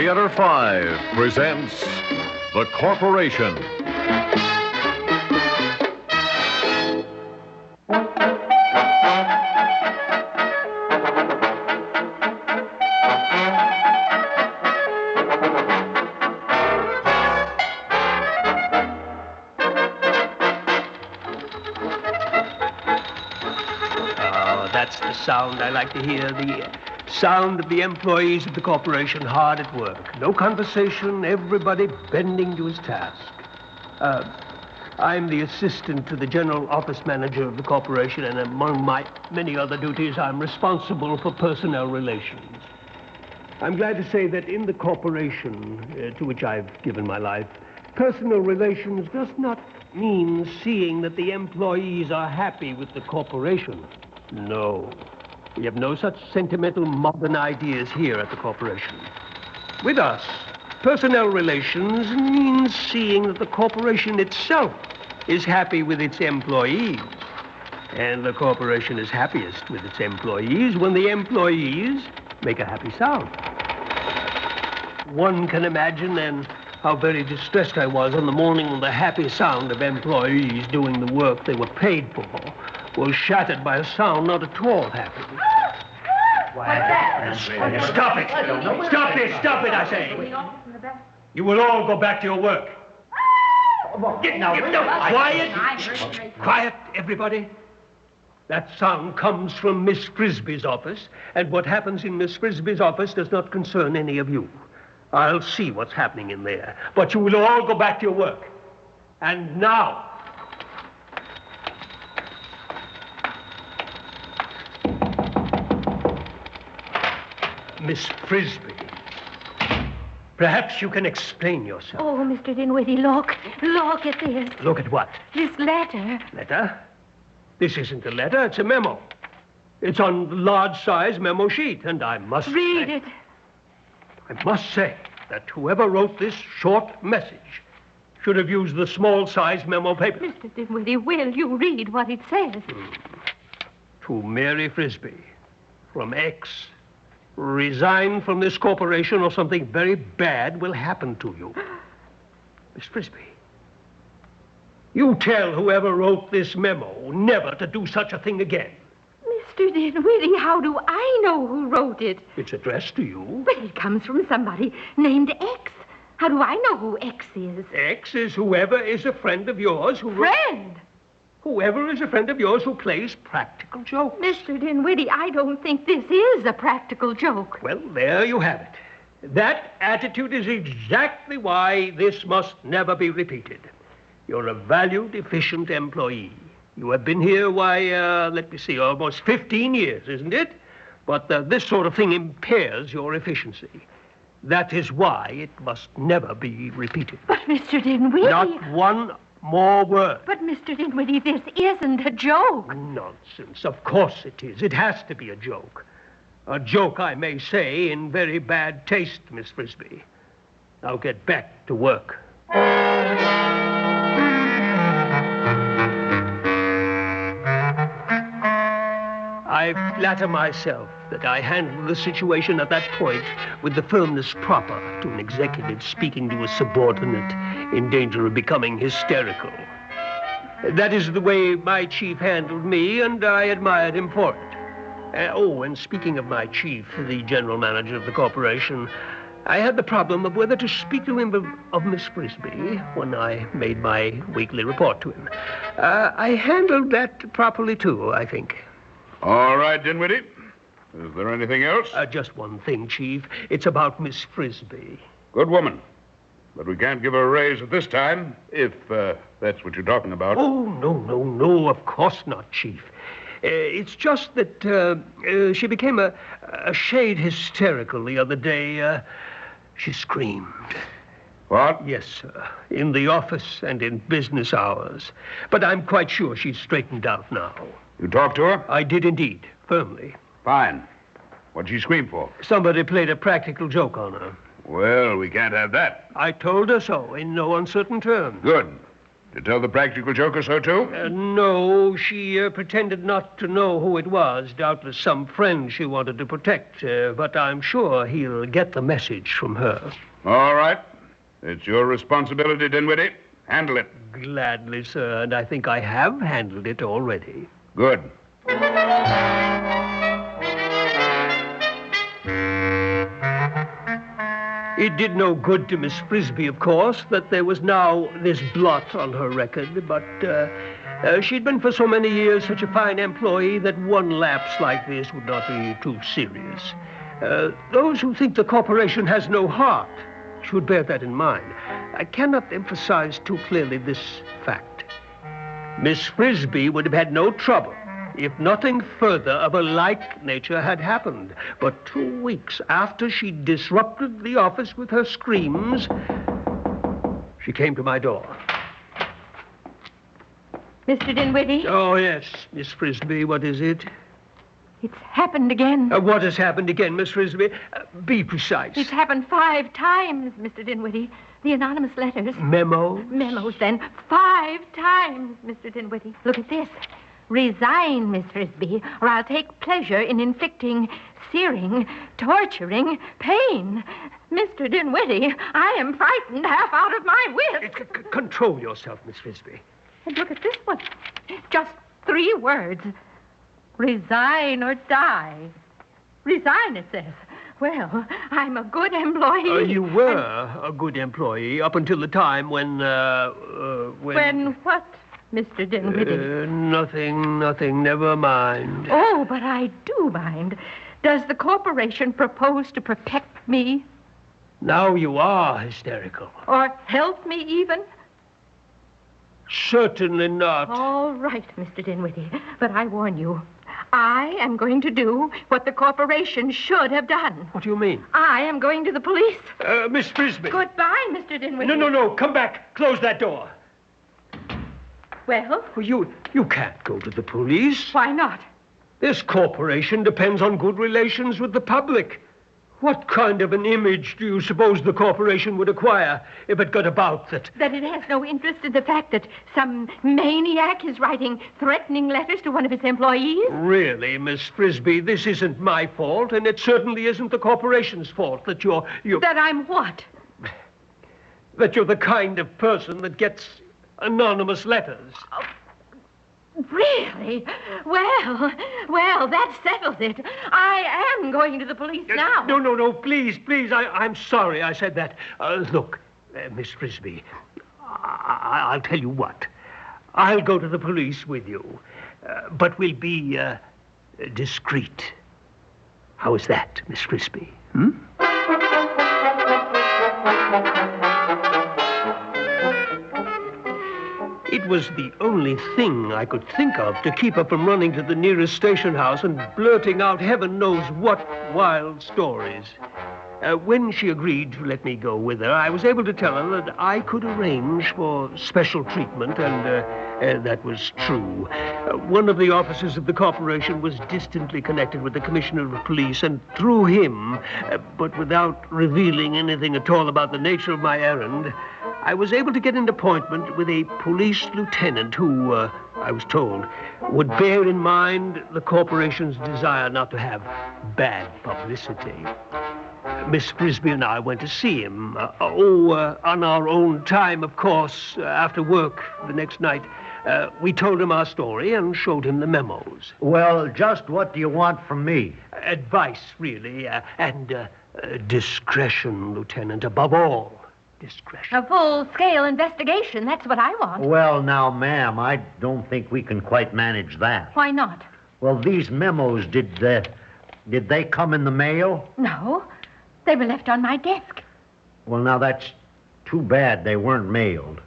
Theater 5 presents The Corporation. That's the sound I like to hear, the sound of the employees of the corporation hard at work. No conversation, everybody bending to his task. I'm the assistant to the general office manager of the corporation, and among my many other duties, I'm responsible for personnel relations. I'm glad to say that in the corporation to which I've given my life, personal relations does not mean seeing that the employees are happy with the corporation. No. We have no such sentimental modern ideas here at the corporation. With us, personnel relations means seeing that the corporation itself is happy with its employees. And the corporation is happiest with its employees when the employees make a happy sound. One can imagine then how very distressed I was on the morning when the happy sound of employees doing the work they were paid for was shattered by a sound not at all happy. What's that? Stop it! Stop this! Stop it, I say! You will all go back to your work. Quiet! Quiet, everybody. That sound comes from Miss Frisbee's office, and what happens in Miss Frisbee's office does not concern any of you. I'll see what's happening in there, but you will all go back to your work. And now... Miss Frisbee, perhaps you can explain yourself. Oh, Mr. Dinwiddie, look at this. Look at what? This letter. Letter? This isn't a letter, it's a memo. It's on the large-size memo sheet, and I must Read it. I must say that whoever wrote this short message should have used the small-size memo paper. Mr. Dinwiddie, will you read what it says? To Mary Frisbee, from X. Resign from this corporation or something very bad will happen to you. Miss Frisbee, you tell whoever wrote this memo never to do such a thing again. Mr. Dinwiddie, how do I know who wrote it? It's addressed to you. But it comes from somebody named X. How do I know who X is? X is whoever is a friend of yours who... Friend? Whoever is a friend of yours who plays practical jokes. Mr. Dinwiddie, I don't think this is a practical joke. Well, there you have it. That attitude is exactly why this must never be repeated. You're a valued, efficient employee. You have been here, almost 15 years, isn't it? But this sort of thing impairs your efficiency. That is why it must never be repeated. But, Mr. Dinwiddie... Not one more word. But, Mr. Dinwiddie, this isn't a joke. Nonsense. Of course it is. It has to be a joke. A joke, I may say, in very bad taste, Miss Frisbee. Now get back to work. I flatter myself that I handled the situation at that point with the firmness proper to an executive speaking to a subordinate in danger of becoming hysterical. That is the way my chief handled me, and I admired him for it. And speaking of my chief, the general manager of the corporation, I had the problem of whether to speak to him of Miss Frisbee when I made my weekly report to him. I handled that properly, too, I think. All right, Dinwiddie. Is there anything else? Just one thing, Chief. It's about Miss Frisbee. Good woman. But we can't give her a raise at this time, if that's what you're talking about. Oh, no, of course not, Chief. It's just that she became a shade hysterical the other day. She screamed. What? Yes, sir. In the office and in business hours. But I'm quite sure she's straightened out now. You talked to her? I did indeed, firmly. Fine. What'd she scream for? Somebody played a practical joke on her. Well, we can't have that. I told her so, in no uncertain terms. Good. To tell the practical joker so, too? No, she pretended not to know who it was. Doubtless some friend she wanted to protect. But I'm sure he'll get the message from her. All right. It's your responsibility, Dinwiddie. Handle it. Gladly, sir, and I think I have handled it already. Good. It did no good to Miss Frisbee, of course, that there was now this blot on her record, but she'd been for so many years such a fine employee that one lapse like this would not be too serious. Those who think the corporation has no heart should bear that in mind. I cannot emphasize too clearly this fact. Miss Frisbee would have had no trouble if nothing further of a like nature had happened. But 2 weeks after she disrupted the office with her screams, she came to my door. Mr. Dinwiddie? Oh, yes, Miss Frisbee, what is it? It's happened again. What has happened again, Miss Frisbee? Be precise. It's happened 5 times, Mr. Dinwiddie. The anonymous letters. Memos? Memos, then. 5 times, Mr. Dinwiddie. Look at this. Resign, Miss Frisbee, or I'll take pleasure in inflicting searing, torturing pain. Mr. Dinwiddie, I am frightened half out of my wits. Control yourself, Miss Frisbee. And look at this one. Just 3 words. Resign or die. Resign, it says. Well, I'm a good employee. You were a good employee up until the time when... When what, Mr. Dinwiddie? Nothing, never mind. Oh, but I do mind. Does the corporation propose to protect me? Now you are hysterical. Or help me, even? Certainly not. All right, Mr. Dinwiddie, but I warn you, I am going to do what the corporation should have done. What do you mean? I am going to the police. Miss Frisbee. Goodbye, Mr. Dinwiddie. No, come back. Close that door. Well? You can't go to the police. Why not? This corporation depends on good relations with the public. What kind of an image do you suppose the corporation would acquire if it got about that... That it has no interest in the fact that some maniac is writing threatening letters to one of its employees? Really, Miss Frisbee, this isn't my fault, and it certainly isn't the corporation's fault that you're... That I'm what? That you're the kind of person that gets anonymous letters. Oh. Really? Well, that settles it. I am going to the police now. No, please. I'm sorry I said that. Look, Miss Frisbee, I'll tell you what. I'll go to the police with you, but we'll be discreet. How is that, Miss Frisbee? It was the only thing I could think of to keep her from running to the nearest station house and blurting out heaven knows what wild stories. When she agreed to let me go with her, I was able to tell her that I could arrange for special treatment, and that was true. One of the officers of the corporation was distantly connected with the commissioner of police, and through him, but without revealing anything at all about the nature of my errand, I was able to get an appointment with a police lieutenant who, I was told, would bear in mind the corporation's desire not to have bad publicity. Miss Frisbee and I went to see him. On our own time, of course, after work the next night. We told him our story and showed him the memos. Well, just what do you want from me? Advice, really, and discretion, Lieutenant, above all. Discretion. A full-scale investigation, that's what I want. Well, now, ma'am, I don't think we can quite manage that. Why not? Well, these memos, did they come in the mail? No, they were left on my desk. Well, now, that's too bad they weren't mailed.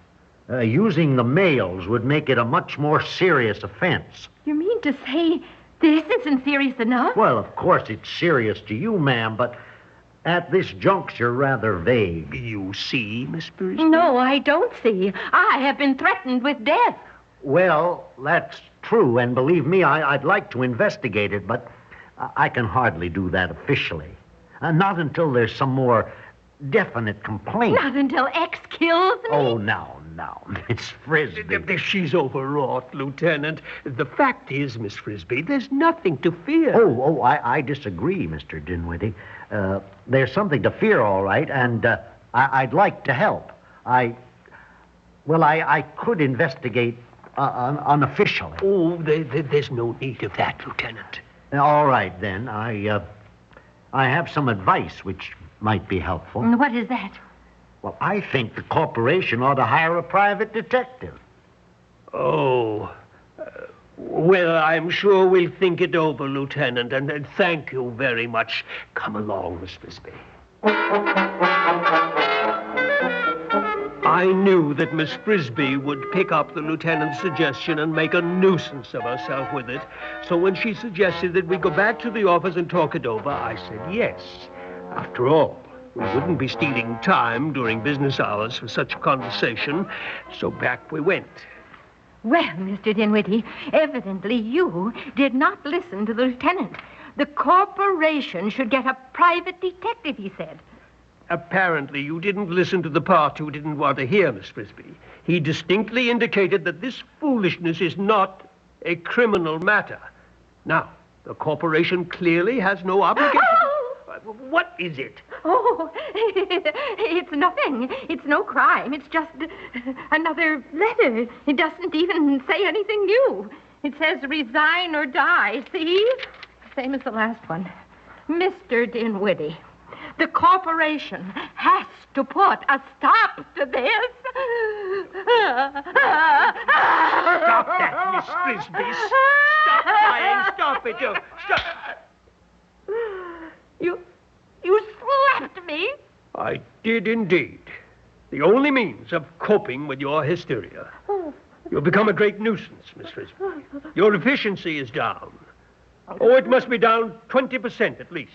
Using the mails would make it a much more serious offense. You mean to say this isn't serious enough? Well, of course it's serious to you, ma'am, but at this juncture, rather vague. You see, Miss Frisbee? No, I don't see. I have been threatened with death. Well, that's true, and believe me, I'd like to investigate it, but I can hardly do that officially. Not until there's some more definite complaint. Not until X kills me? Oh, now, now, Miss Frisbee. She's overwrought, Lieutenant. The fact is, Miss Frisbee, there's nothing to fear. I disagree, Mr. Dinwiddie. There's something to fear, all right, and I'd like to help. I could investigate unofficially. Oh, there's no need of that, Lieutenant. All right, then. I have some advice which might be helpful. What is that? Well, I think the corporation ought to hire a private detective. Oh, well, I'm sure we'll think it over, Lieutenant, and thank you very much. Come along, Miss Frisbee. I knew that Miss Frisbee would pick up the lieutenant's suggestion and make a nuisance of herself with it. So when she suggested that we go back to the office and talk it over, I said yes. After all, we wouldn't be stealing time during business hours for such a conversation. So back we went. Well, Mr. Dinwiddie, evidently you did not listen to the lieutenant. The corporation should get a private detective, he said. Apparently, you didn't listen to the part you didn't want to hear, Miss Frisbee. He distinctly indicated that this foolishness is not a criminal matter. Now, the corporation clearly has no obligation. What is it? Oh, it's nothing. It's no crime. It's just another letter. It doesn't even say anything new. It says resign or die, see? Same as the last one. Mr. Dinwiddie, the corporation has to put a stop to this. Stop that, Miss Frisbee. Stop crying. Stop it. Stop. You slapped me? I did indeed. The only means of coping with your hysteria. You've become a great nuisance, Miss Frisbee. Your efficiency is down. Oh, it must be down 20% at least.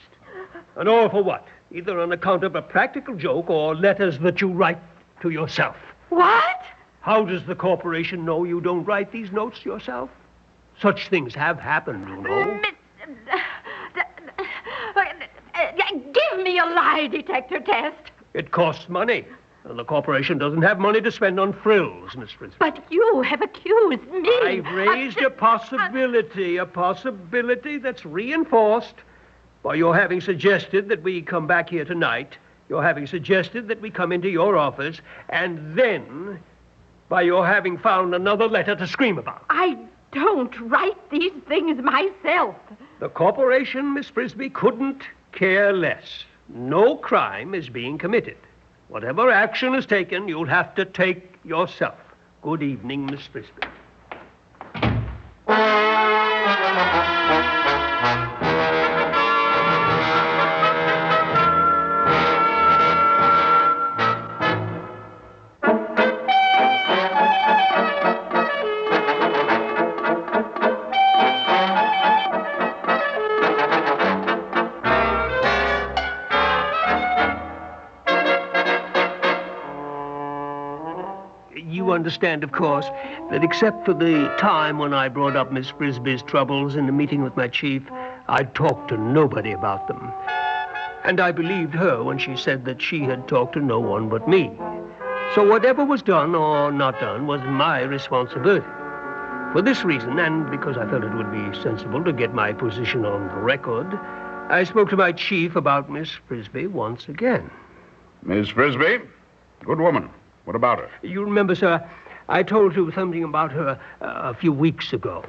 And all for what? Either on account of a practical joke or letters that you write to yourself. What? How does the corporation know you don't write these notes yourself? Such things have happened, you know. Give me a lie detector test. It costs money. And the corporation doesn't have money to spend on frills, Miss Frisbee. But you have accused me. I raised a possibility that's reinforced by your having suggested that we come back here tonight, your having suggested that we come into your office, and then by your having found another letter to scream about. I don't write these things myself. The corporation, Miss Frisbee, couldn't care less. No crime is being committed. Whatever action is taken, you'll have to take yourself. Good evening, Miss Frisbee. You understand, of course, that except for the time when I brought up Miss Frisbee's troubles in the meeting with my chief, I'd talked to nobody about them. And I believed her when she said that she had talked to no one but me. So whatever was done or not done was my responsibility. For this reason, and because I felt it would be sensible to get my position on the record, I spoke to my chief about Miss Frisbee once again. Miss Frisbee? Good woman. What about her? You remember, sir, I told you something about her a few weeks ago.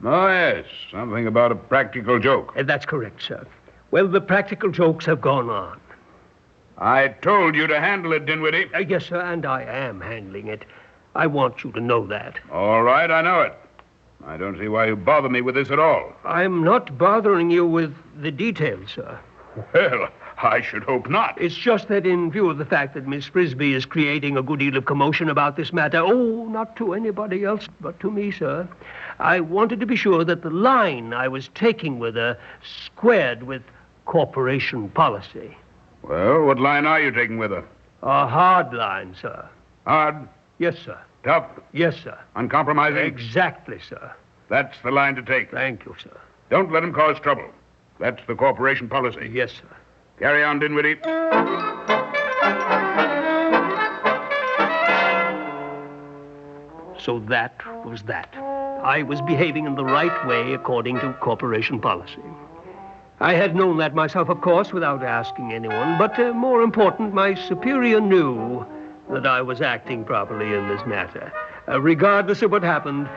Oh, yes. Something about a practical joke. That's correct, sir. Well, the practical jokes have gone on. I told you to handle it, Dinwiddie. Yes, sir, and I am handling it. I want you to know that. All right, I know it. I don't see why you bother me with this at all. I'm not bothering you with the details, sir. Well, I should hope not. It's just that in view of the fact that Miss Frisbee is creating a good deal of commotion about this matter, not to anybody else but to me, sir, I wanted to be sure that the line I was taking with her squared with corporation policy. Well, what line are you taking with her? A hard line, sir. Hard? Yes, sir. Tough? Yes, sir. Uncompromising? Exactly, sir. That's the line to take. Thank you, sir. Don't let him cause trouble. That's the corporation policy. Yes, sir. Carry on, Dinwiddie. So that was that. I was behaving in the right way according to corporation policy. I had known that myself, of course, without asking anyone, but more important, my superior knew that I was acting properly in this matter. Regardless of what happened,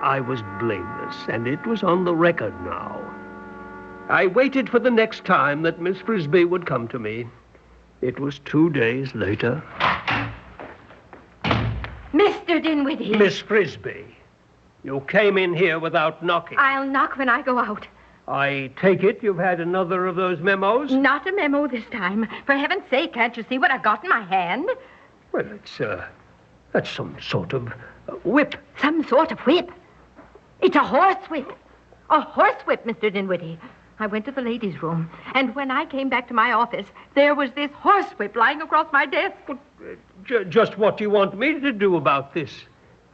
I was blameless, and it was on the record now. I waited for the next time that Miss Frisbee would come to me. It was 2 days later. Mr. Dinwiddie. Miss Frisbee, you came in here without knocking. I'll knock when I go out. I take it you've had another of those memos? Not a memo this time. For heaven's sake, can't you see what I've got in my hand? Well, that's some sort of whip. Some sort of whip. It's a horsewhip. A horsewhip, Mr. Dinwiddie. I went to the ladies' room, and when I came back to my office, there was this horsewhip lying across my desk. Just what do you want me to do about this?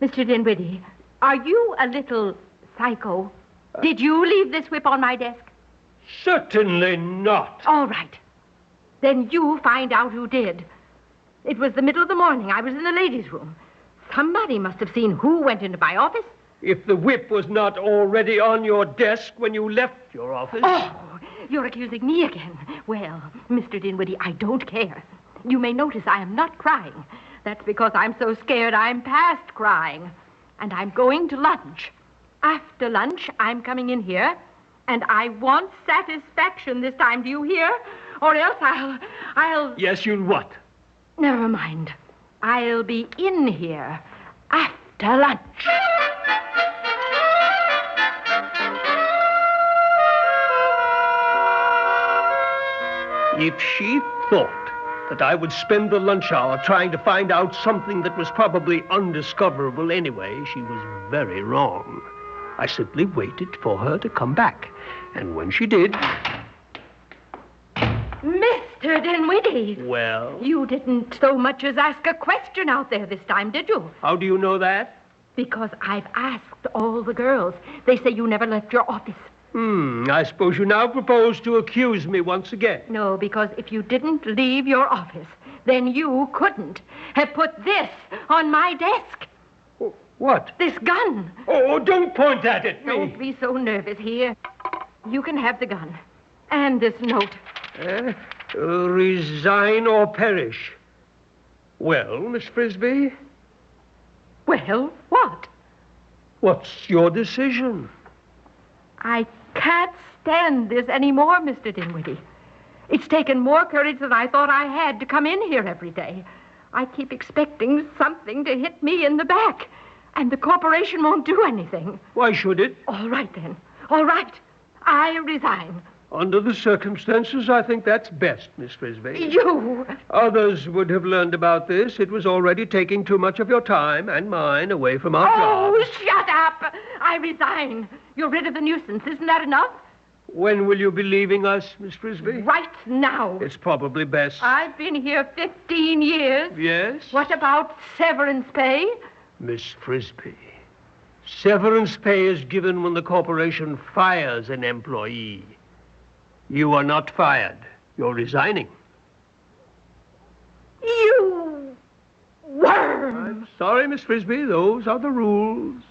Mr. Dinwiddie, are you a little psycho? Did you leave this whip on my desk? Certainly not. All right. Then you find out who did. It was the middle of the morning. I was in the ladies' room. Somebody must have seen who went into my office. If the whip was not already on your desk when you left your office... Oh, you're accusing me again. Well, Mr. Dinwiddie, I don't care. You may notice I am not crying. That's because I'm so scared I'm past crying. And I'm going to lunch. After lunch, I'm coming in here, and I want satisfaction this time. Do you hear? Or else I'll... Yes, you'll what? Never mind. I'll be in here after lunch. If she thought that I would spend the lunch hour trying to find out something that was probably undiscoverable anyway, she was very wrong. I simply waited for her to come back. And when she did... Mr. Dinwiddie! Well? You didn't so much as ask a question out there this time, did you? How do you know that? Because I've asked all the girls. They say you never left your office. I suppose you now propose to accuse me once again. No, because if you didn't leave your office, then you couldn't have put this on my desk. What? This gun. Oh, don't point that at me. Don't be so nervous. Here. You can have the gun. And this note. Resign or perish. Well, Miss Frisbee? Well, what? What's your decision? I can't stand this anymore, Mr. Dinwiddie. It's taken more courage than I thought I had to come in here every day. I keep expecting something to hit me in the back. And the corporation won't do anything. Why should it? All right, then. All right. I resign. Under the circumstances, I think that's best, Miss Frisbee. You... Others would have learned about this. It was already taking too much of your time and mine away from our job. Oh, shut up! I resign. You're rid of the nuisance. Isn't that enough? When will you be leaving us, Miss Frisbee? Right now. It's probably best. I've been here 15 years. Yes? What about severance pay? Miss Frisbee, severance pay is given when the corporation fires an employee. You are not fired. You're resigning. You worm! I'm sorry, Miss Frisbee. Those are the rules.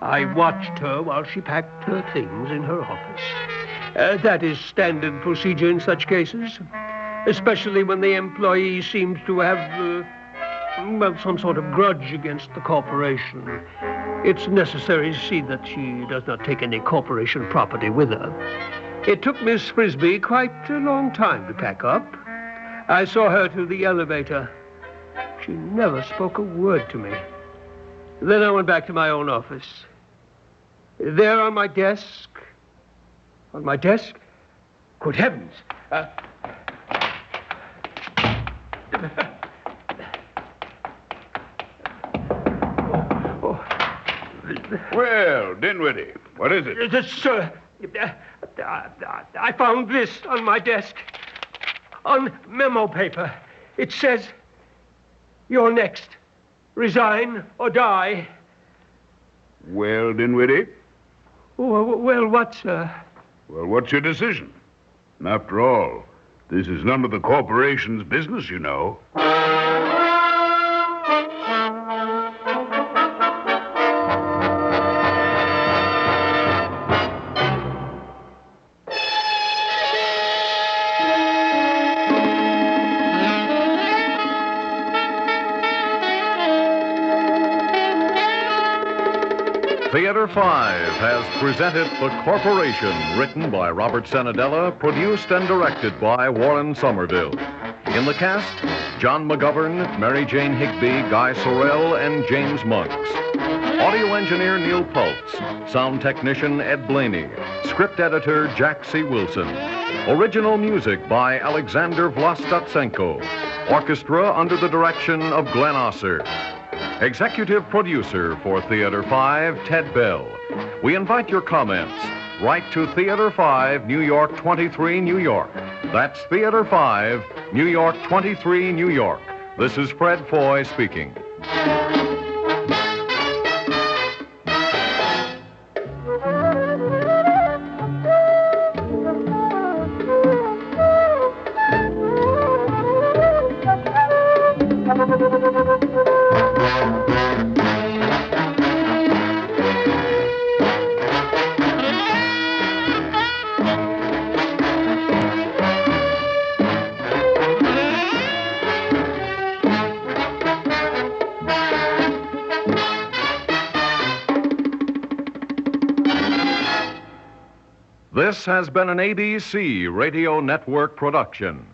I watched her while she packed her things in her office. That is standard procedure in such cases, especially when the employee seems to have, some sort of grudge against the corporation. It's necessary to see that she does not take any corporation property with her. It took Miss Frisbee quite a long time to pack up. I saw her to the elevator. She never spoke a word to me. Then I went back to my own office. There on my desk... Good heavens! Well, Dinwiddie, what is it? Sir, I found this on my desk. On memo paper. It says, "You're next. Resign or die." Well, Dinwiddie? Well, what, sir? Well, what's your decision? And after all, This is none of the corporation's business, you know. Theater 5 has presented The Corporation, written by Robert Senadella, produced and directed by Warren Somerville. In the cast, John McGovern, Mary Jane Higby, Guy Sorrell, and James Monks. Audio engineer Neil Pultz. Sound technician Ed Blaney. Script editor Jack C. Wilson. Original music by Alexander Vlastotsenko. Orchestra under the direction of Glenn Osser. Executive producer for Theater 5, Ted Bell. We invite your comments. Write to Theater 5, New York 23, New York. That's Theater 5, New York 23, New York. This is Fred Foy speaking. This has been an ABC Radio Network production.